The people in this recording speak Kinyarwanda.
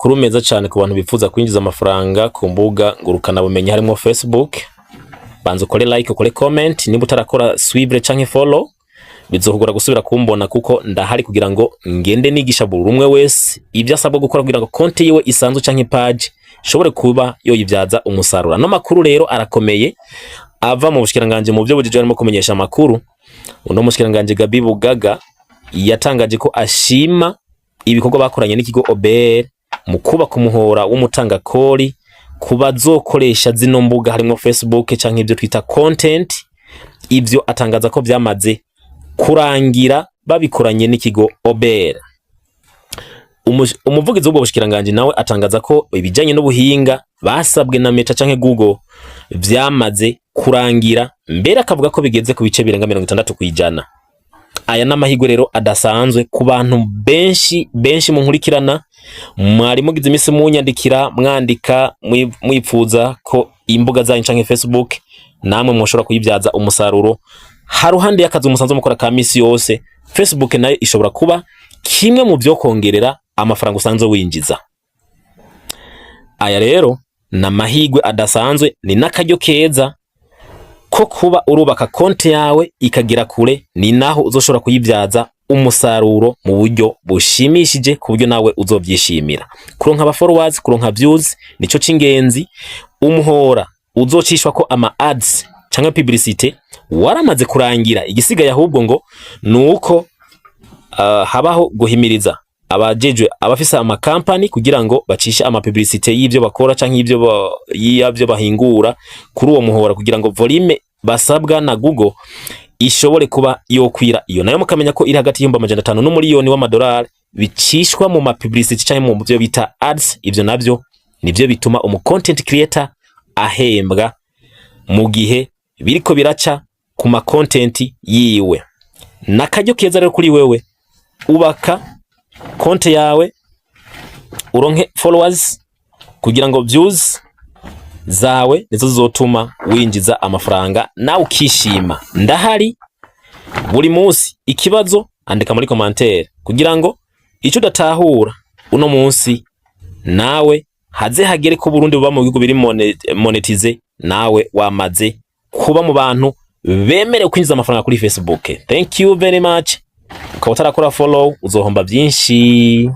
amakuru meza cyane ku bantu bifuza kwinjiza amafaranga ku mbuga ngurukana bumenyi harimo Facebook. Banza ukore like, ukore comment, niba utarakora suivre canke follow bizohugura gusubira kumbona kuko ndahari kugira ngo ngende nigisha buri umwe wese ibyo asabwa gukora kugira ngo konti yiwe isanzwe canke page shobore kuba yoyivyaza umusaruro. No makuru rero arakomeye ava mu bushikiranganje mu byo bujije arimo kumenyesha amakuru. Uno mushikiranganje Gabi Bugaga yatangaje ko ashima ibikorwa bakoranye n'ikigo OBR mu kuba kumuhora w'umutanga kori kuba zokoresha zino mbuga harimo Facebook canke ibyo twita content. Ivyo atangaza ko vyamaze kurangira babikoranye n'ikigo OBR. Umuvugizi w'ubwo bushikiranganje nawe atangaza ko ibijanye n'ubuhinga basabwe na Meta canke Google vyamaze kurangira, mbere akavuga ko bigeze ku bice birenga 60%. Aya n'amahirwe rero adasanzwe ku bantu benshi mu nkurikirana mwari mugize imisi munyandikira mwandika mwipfuza ko imbuga zanyu canke Facebook namwe mwoshobora kuyibyaza umusaruro haruhande y'akazi umusanzo mukora ka misi yose. Facebook nayo ishobora kuba kimwe mu byo kongerera amafaranga usanzwe winjiza. Aya rero n'amahirwe adasanzwe, ni n'akaryo keza ko kuba urubaka konti yawe ikagira kure, ni naho uzoshobora kuyibyaza umusaruro mu buryo bushimishije ku buryo nawe uzobyishimira. Kuronka aba followers, kuronka views nico cingenzi. Umuhora uzocishwa ko ama ads canke publicity waramaze kurangira, igisigaye ahubwo ngo nuko habaho guhimiriza abajejwe abafisa ama company kugira ngo bacishe ama publicity y'ibyo bakora canke y'ibyo bahingura kuri uwo muhora kugira ngo volume basabwa na Google ishobore kuba yokwira. Iyo nayo mukamenya ko iri hagati y'500 n'umiliyoni w'amadolari bicishwa mu ma publicity canke mu byo bita ads. Ivyo navyo nivyo bituma content creator ahembwa mu gihe biriko biraca ku ma content yiwe. Nakaryo keza rero kuri wewe ubaka konti yawe, uronke followers kugira ngo views zawe nizo zizotuma winjiza amafaranga nawe ukishima. Ndahari buri munsi, ikibazo andika muri commentaire kugira ngo icyo udatahura uno munsi nawe haze hagere ko Burundi buba mu bihugu biri monetize, nawe wamaze kuba mu bantu bemerewe kwinjiza amafaranga kuri Facebook. Thank you very much. Ukaba utarakora follow uzohomba byinshi.